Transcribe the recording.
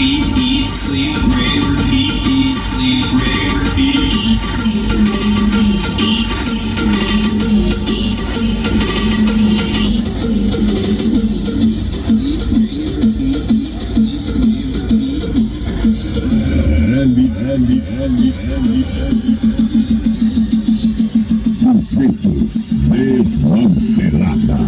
repeat, eat, sleep, rave, repeat, eat, sleep, rave, repeat, eat, sleep, rave, repeat, eat, sleep, rave, repeat, eat, sleep, rave, repeat, eat, sleep, Desmantelada.